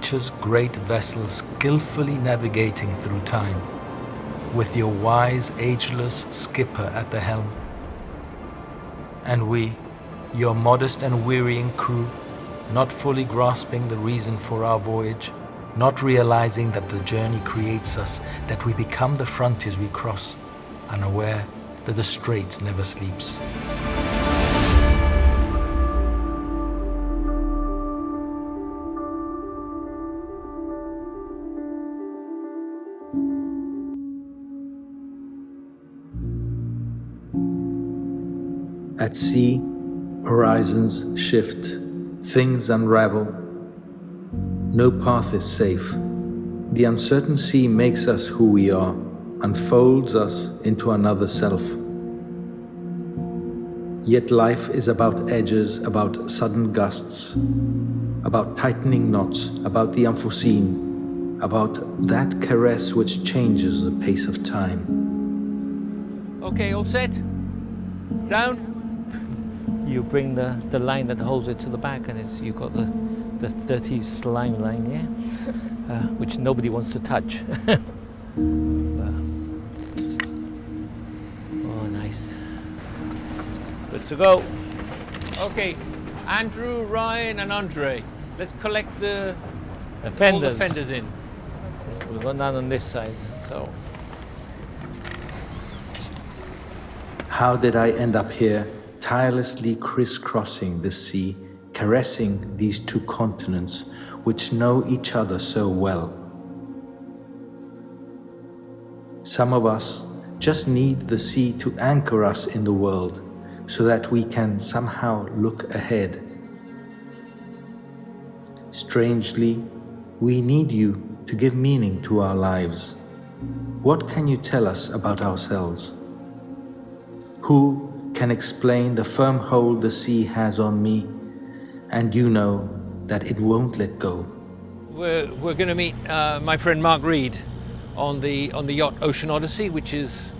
nature's great vessel skillfully navigating through time, with your wise, ageless skipper at the helm. And we, your modest and wearying crew, not fully grasping the reason for our voyage, not realizing that the journey creates us, that we become the frontiers we cross, unaware that the strait never sleeps. At sea, horizons shift, things unravel. No path is safe. The uncertain sea makes us who we are, unfolds us into another self. Yet life is about edges, about sudden gusts, about tightening knots, about the unforeseen, about that caress which changes the pace of time. Okay, all set? Down? You bring the line that holds it to the back, and you've got the dirty slime line, yeah? Which nobody wants to touch. Oh, nice. Good to go. Okay, Andrew, Ryan and Andre, let's collect The all fenders. the fenders in. We've got none on this side, so. How did I end up here, tirelessly crisscrossing the sea, caressing these two continents which know each other so well? Some of us just need the sea to anchor us in the world so that we can somehow look ahead. Strangely, we need you to give meaning to our lives. What can you tell us about ourselves? Who can explain the firm hold the sea has on me, and you know that it won't let go? We're going to meet my friend Mark Reed on the yacht Ocean Odyssey, which is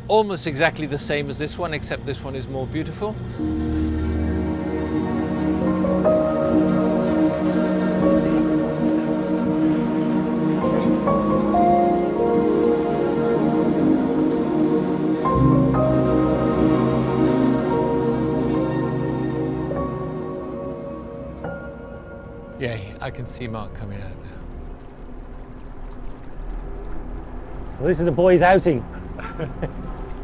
almost exactly the same as this one, except this one is more beautiful. Yeah, I can see Mark coming out now. Well, this is a boys' outing.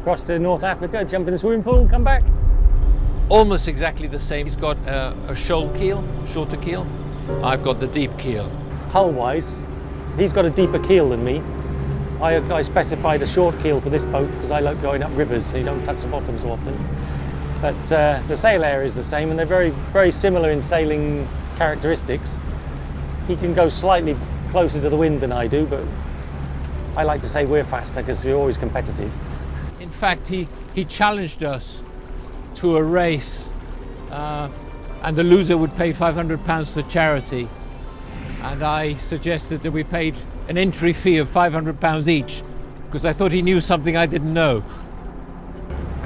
Cross to North Africa, jump in the swimming pool, come back. Almost exactly the same. He's got a shoal keel, shorter keel. I've got the deep keel. Hull-wise, he's got a deeper keel than me. I specified a short keel for this boat because I like going up rivers, so you don't touch the bottom so often. But the sail area is the same, and they're very, very similar in sailing characteristics. He can go slightly closer to the wind than I do, but I like to say we're faster because we're always competitive. In fact, he challenged us to a race, and the loser would pay £500 to charity. And I suggested that we paid an entry fee of £500 each, because I thought he knew something I didn't know.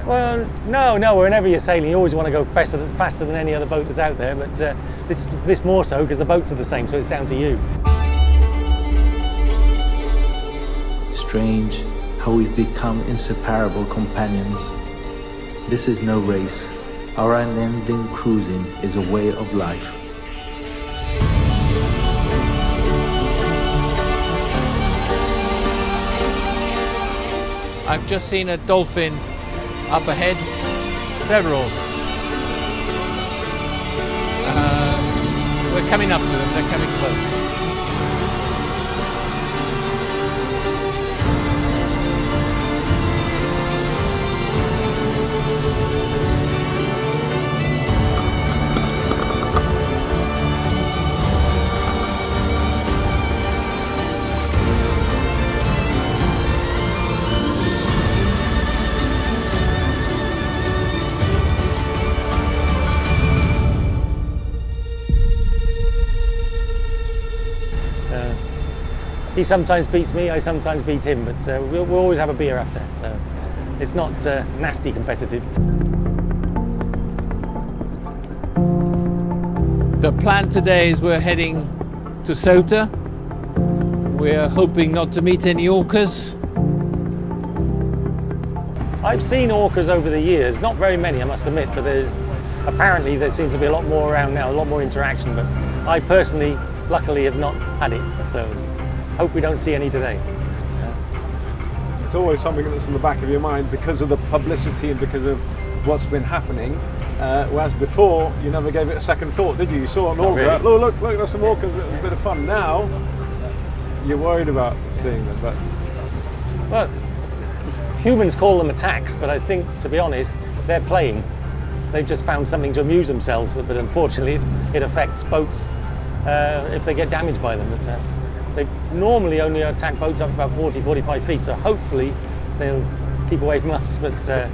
Well, no, whenever you're sailing, you always want to go faster than any other boat that's out there, but this more so because the boats are the same, so it's down to you. Strange how we've become inseparable companions. This is no race. Our unending cruising is a way of life. I've just seen a dolphin up ahead, several. We're coming up to them, they're coming close. He sometimes beats me, I sometimes beat him, but we'll always have a beer after, so it's not nasty competitive. The plan today is we're heading to Ceuta. We're hoping not to meet any orcas. I've seen orcas over the years, not very many I must admit, but apparently there seems to be a lot more around now, a lot more interaction, but I personally, luckily, have not had it, so hope we don't see any today. It's always something that's in the back of your mind because of the publicity and because of what's been happening. Whereas before, you never gave it a second thought, did you? You saw an orca, really. oh look, there's some orcas, it was a bit of fun. Now, you're worried about seeing them, but... Well, humans call them attacks, but I think, to be honest, they're playing. They've just found something to amuse themselves, but unfortunately it affects boats if they get damaged by them. But, they normally only attack boats up about 40, 45 feet, so hopefully they'll keep away from us, but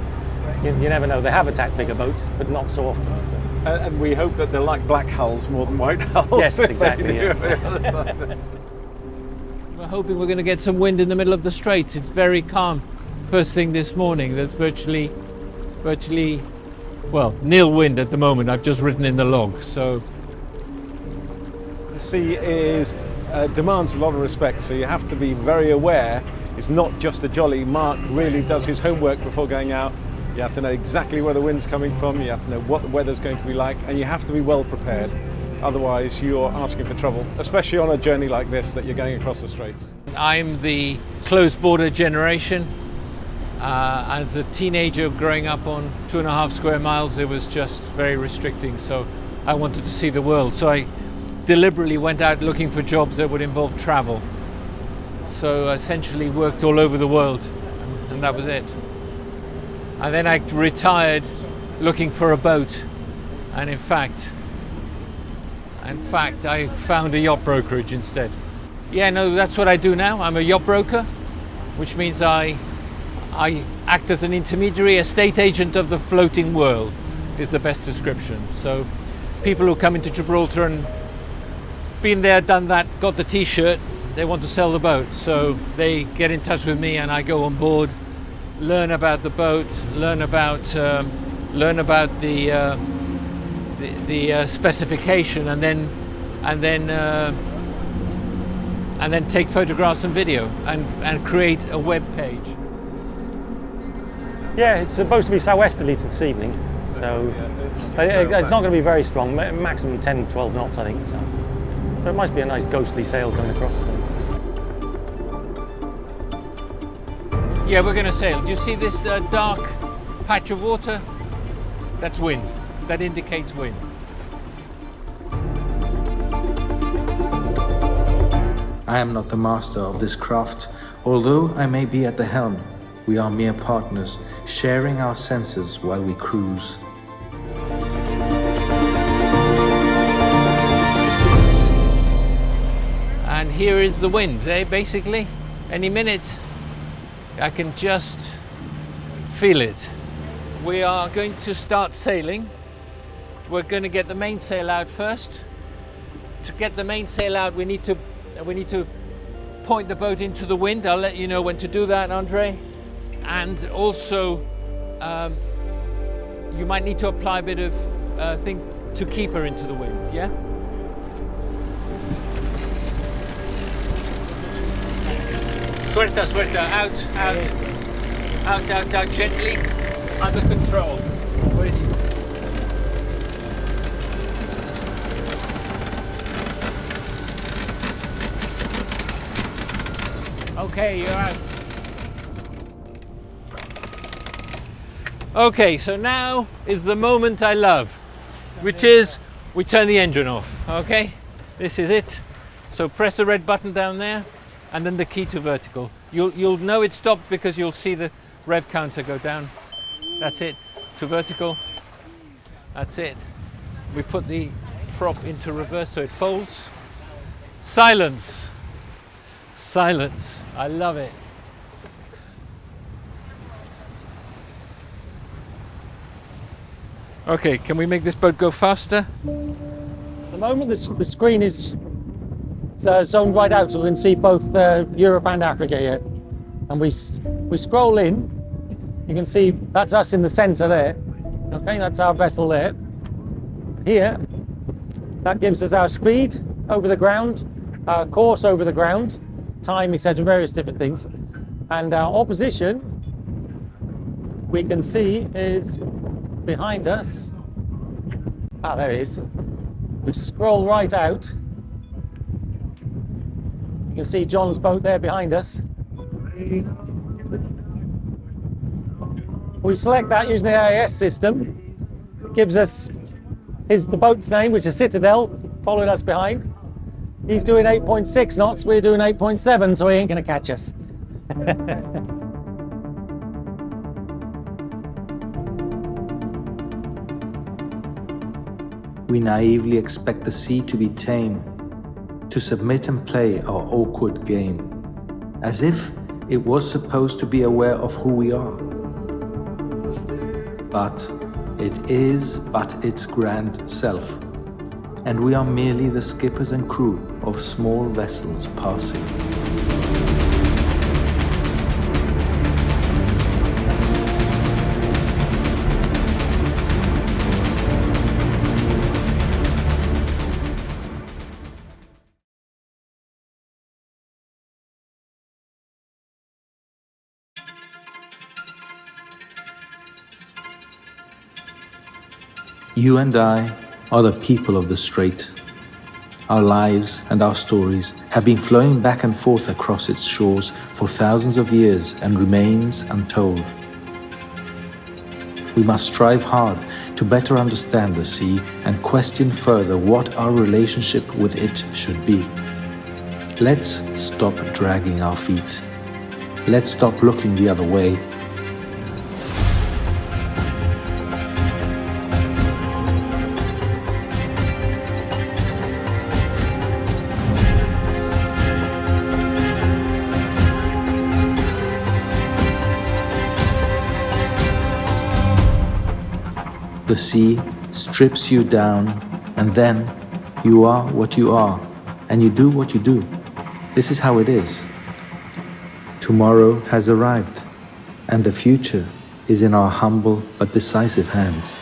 you never know. They have attacked bigger boats, but not so often. So. And we hope that they're like black hulls more than white hulls. Yes, exactly. Yeah. We're hoping we're going to get some wind in the middle of the straits. It's very calm. First thing this morning, there's virtually, well, nil wind at the moment. I've just written in the log, so. The sea demands a lot of respect, so you have to be very aware. It's not just a jolly. Mark really does his homework before going out. You have to know exactly where the wind's coming from, you have to know what the weather's going to be like, and you have to be well prepared. Otherwise, you're asking for trouble, especially on a journey like this that you're going across the straits. I'm the closed border generation. As a teenager growing up on 2.5 square miles, it was just very restricting, so I wanted to see the world. So I deliberately went out looking for jobs that would involve travel. So I essentially worked all over the world, and that was it. And then I retired looking for a boat, and in fact I found a yacht brokerage instead. Yeah, no, that's what I do now. I'm a yacht broker, which means I act as an intermediary, estate agent of the floating world is the best description. So people who come into Gibraltar and been there, done that, got the t-shirt, they want to sell the boat. So they get in touch with me and I go on board, learn about the boat, learn about the specification, and then take photographs and video and create a web page. Yeah, it's supposed to be southwesterly this evening, so it's not going to be very strong, maximum 10, 12 knots I think. So. But it might be a nice ghostly sail going across. So. Yeah, we're going to sail. Do you see this dark patch of water? That's wind. That indicates wind. I am not the master of this craft, although I may be at the helm. We are mere partners, sharing our senses while we cruise. And here is the wind, basically. Any minute, I can just feel it. We are going to start sailing. We're going to get the mainsail out first. To get the mainsail out, we need to point the boat into the wind. I'll let you know when to do that, Andre. And also, you might need to apply a bit of thing to keep her into the wind, yeah? Suelta, suelta, out, gently, under control. Okay, you're out. Okay, so now is the moment I love, which is we turn the engine off, okay? This is it. So press the red button down there, and then the key to vertical. You'll know it stopped because you'll see the rev counter go down. That's it, to vertical. That's it. We put the prop into reverse so it folds. Silence. Silence. I love it. Okay, can we make this boat go faster? At the moment the screen is zoned right out, so we can see both Europe and Africa here. And we scroll in, you can see that's us in the centre there. Okay, that's our vessel there. Here, that gives us our speed over the ground, course over the ground, time, etc., various different things. And our opposition, we can see, is behind us. Ah, there it is. We scroll right out. You can see John's boat there behind us. We select that using the AIS system. It gives us the boat's name, which is Citadel, following us behind. He's doing 8.6 knots, we're doing 8.7, so he ain't gonna catch us. We naively expect the sea to be tame, to submit and play our awkward game, as if it was supposed to be aware of who we are. But it is but its grand self, and we are merely the skippers and crew of small vessels passing. You and I are the people of the Strait. Our lives and our stories have been flowing back and forth across its shores for thousands of years and remains untold. We must strive hard to better understand the sea and question further what our relationship with it should be. Let's stop dragging our feet. Let's stop looking the other way. The sea strips you down, and then you are what you are, and you do what you do. This is how it is. Tomorrow has arrived, and the future is in our humble but decisive hands.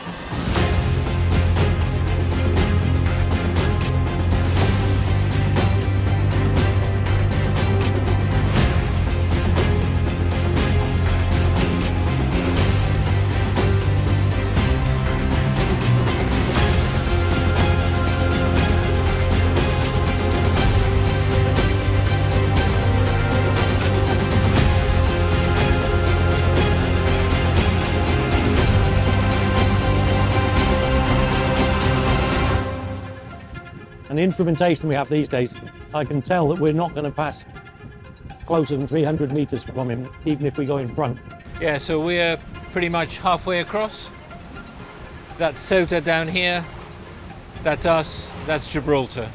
And the instrumentation we have these days, I can tell that we're not going to pass closer than 300 meters from him, even if we go in front. Yeah, so we're pretty much halfway across. That's Ceuta down here, that's us, that's Gibraltar.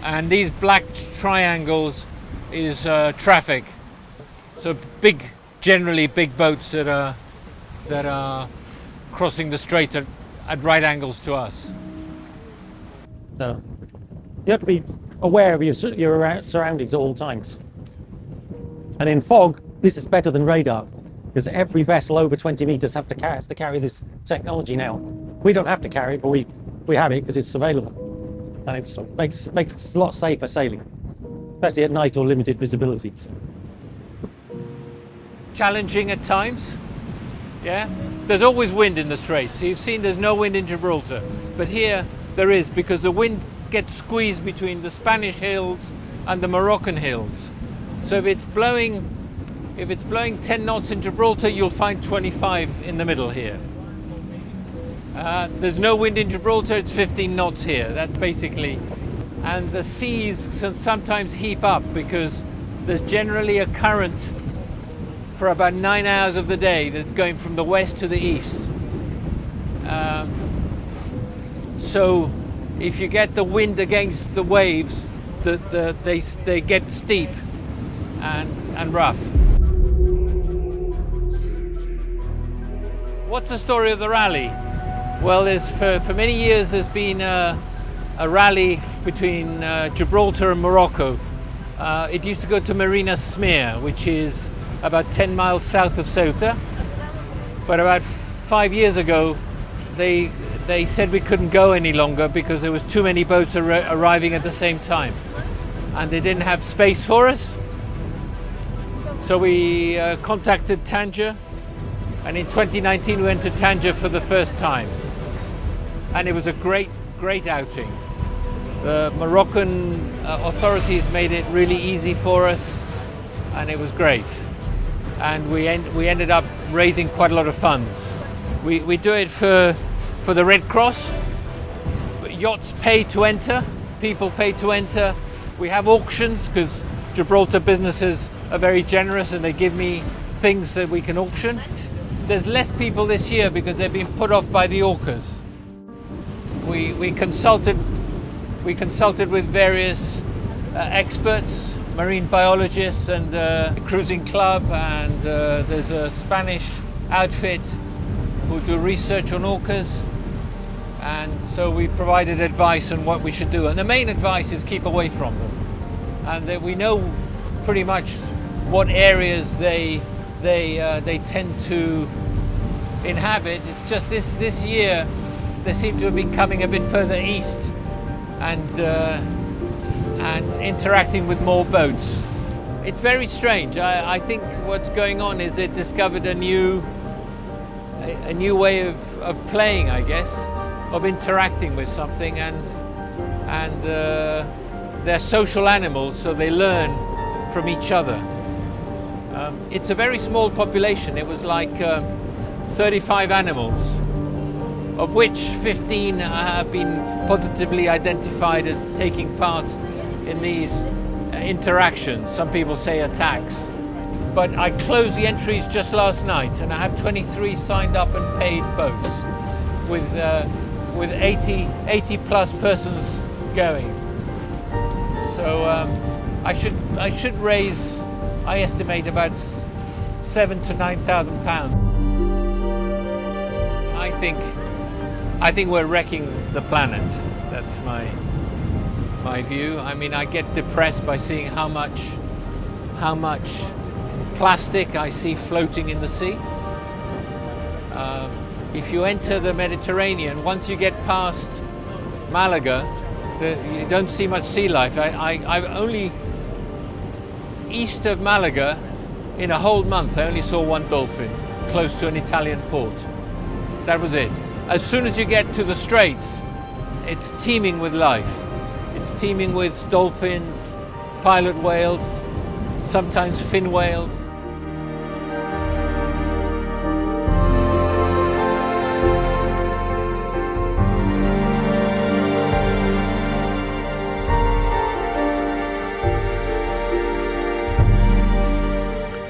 And these black triangles is traffic. So generally big boats that are crossing the straits at right angles to us. So you have to be aware of your surroundings at all times. And in fog, this is better than radar, because every vessel over 20 meters has to carry this technology now. We don't have to carry it, but we have it because it's available. And it makes it a lot safer sailing, especially at night or limited visibility. Challenging at times, yeah? There's always wind in the Straits. So you've seen there's no wind in Gibraltar, but here there is, because the wind gets squeezed between the Spanish hills and the Moroccan hills. So if it's blowing 10 knots in Gibraltar, you'll find 25 in the middle here. There's no wind in Gibraltar, it's 15 knots here. That's basically, and the seas can sometimes heap up because there's generally a current for about 9 hours of the day that's going from the west to the east. So if you get the wind against the waves, they get steep and rough. What's the story of the rally? Well, for many years there's been a rally between Gibraltar and Morocco. It used to go to Marina Smeer, which is about 10 miles south of Ceuta. But about 5 years ago, they they said we couldn't go any longer because there was too many boats arriving at the same time, and they didn't have space for us. So we contacted Tanger, and in 2019 we went to Tanger for the first time, and it was a great outing. The Moroccan authorities made it really easy for us, and it was great. And we ended up raising quite a lot of funds. We do it for the Red Cross. Yachts pay to enter, people pay to enter. We have auctions because Gibraltar businesses are very generous and they give me things that we can auction. There's less people this year because they've been put off by the orcas. We consulted with various experts, marine biologists and cruising club, and there's a Spanish outfit who do research on orcas, and so we provided advice on what we should do, and the main advice is keep away from them, and that we know pretty much what areas they tend to inhabit. It's just this year they seem to have been coming a bit further east and interacting with more boats. It's very strange. I think what's going on is they discovered a new way of playing, I guess, of interacting with something, and they're social animals, so they learn from each other. It's a very small population. It was like 35 animals, of which 15 have been positively identified as taking part in these interactions. Some people say attacks. But I closed the entries just last night, and I have 23 signed up and paid boats with 80 plus persons going. So I should raise, I estimate, about £7,000 to £9,000. I think we're wrecking the planet. That's my view. I mean, I get depressed by seeing how much plastic I see floating in the sea. If you enter the Mediterranean, once you get past Malaga, you don't see much sea life. I've only east of Malaga, in a whole month, I only saw one dolphin close to an Italian port. That was it. As soon as you get to the Straits, it's teeming with life. It's teeming with dolphins, pilot whales, sometimes fin whales.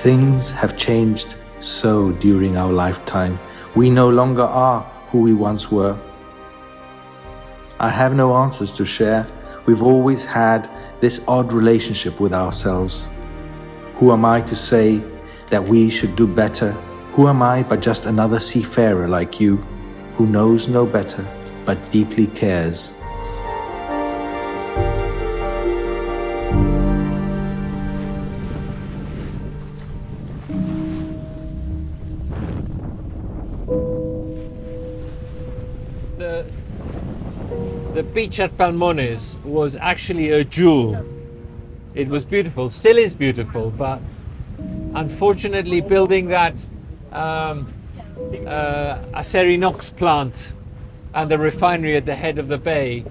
Things have changed so during our lifetime. We no longer are who we once were. I have no answers to share. We've always had this odd relationship with ourselves. Who am I to say that we should do better? Who am I but just another seafarer like you, who knows no better but deeply cares? The beach at Palmones was actually a jewel. It was beautiful, still is beautiful, but unfortunately building that Acerinox plant and the refinery at the head of the bay,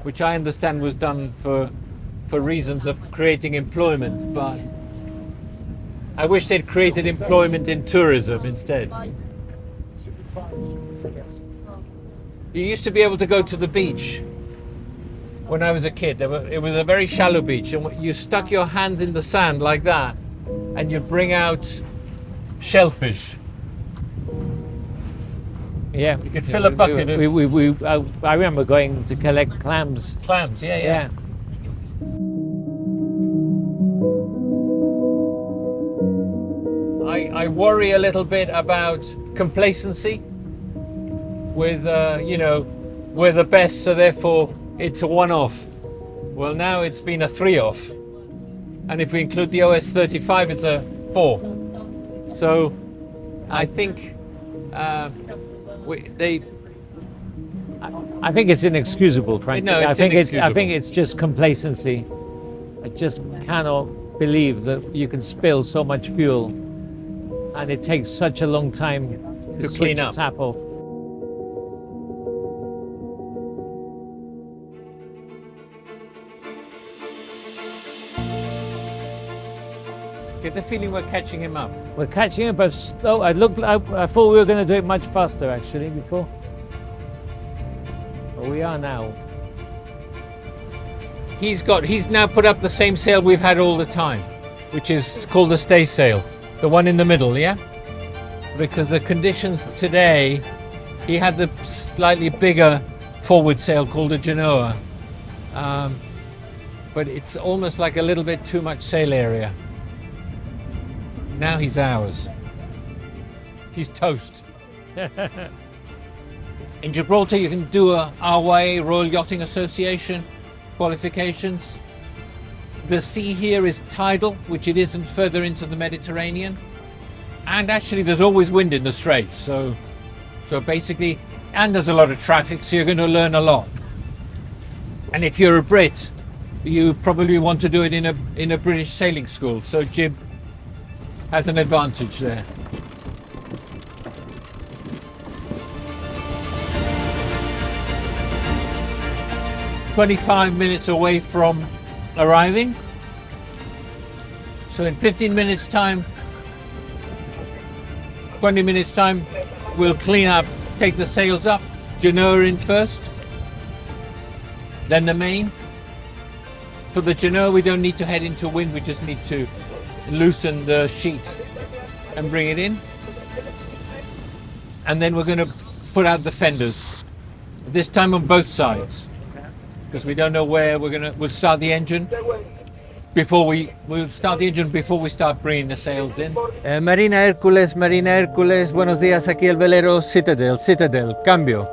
which I understand was done for reasons of creating employment, but I wish they'd created employment in tourism instead. You used to be able to go to the beach when I was a kid. It was a very shallow beach, and you stuck your hands in the sand like that, and you'd bring out shellfish. Yeah, You could fill a bucket of I remember going to collect clams. clams. Yeah. I worry a little bit about complacency with, we're the best, so therefore it's a one-off. Well, now it's been a three-off. And if we include the OS-35, it's a four. So I think I think it's inexcusable, frankly. No, it's I think inexcusable. it's just complacency. I just cannot believe that you can spill so much fuel, and it takes such a long time To switch clean a up. tap off. Get the feeling we're catching him up. We're catching up, but slow. I thought we were going to do it much faster actually before. But we are now. He's now put up the same sail we've had all the time, which is called the stay sail, the one in the middle, yeah? Because the conditions today, he had the slightly bigger forward sail called a Genoa, but it's almost like a little bit too much sail area. Now he's ours. He's toast. In Gibraltar, you can do a RYA, Royal Yachting Association qualifications. The sea here is tidal, which it isn't further into the Mediterranean. And actually there's always wind in the Straits. So basically, and there's a lot of traffic, so you're going to learn a lot. And if you're a Brit, you probably want to do it in a British sailing school. So Jib has an advantage there. "25 minutes away from arriving. So in 15 minutes time, 20 minutes time, we'll clean up, take the sails up, Genoa in first, then the main. For the Genoa, we don't need to head into wind, we just need to loosen the sheet and bring it in. And then we're going to put out the fenders, this time on both sides, because we don't know where we'll start the engine we'll start the engine before we start bringing the sails in. Marina Hércules, buenos días, aquí el velero Citadel, cambio.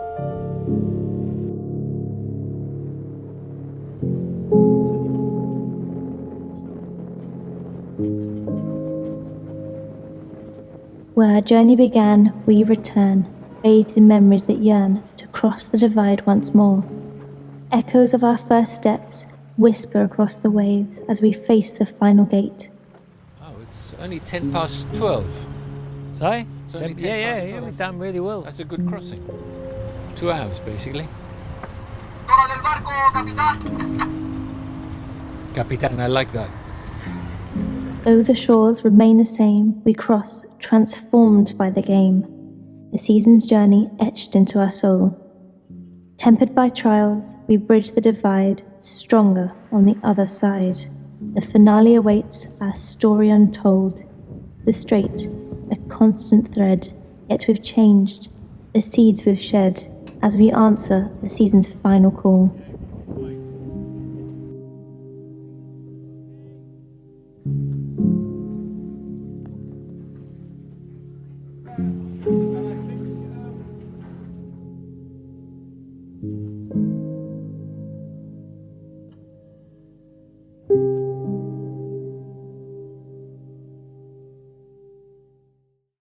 Where our journey began, we return, bathed in memories that yearn to cross the divide once more. Echoes of our first steps whisper across the waves as we face the final gate. Oh, it's only 12:10. Sorry? It's only 10 Yeah, past yeah, 12. we've done really well. That's a good crossing. 2 hours, basically. Capitan, I like that. Though the shores remain the same, we cross, transformed by the game. The season's journey etched into our soul. Tempered by trials, we bridge the divide, stronger on the other side. The finale awaits, our story untold. The strait, a constant thread, yet we've changed, the seeds we've shed, as we answer the season's final call.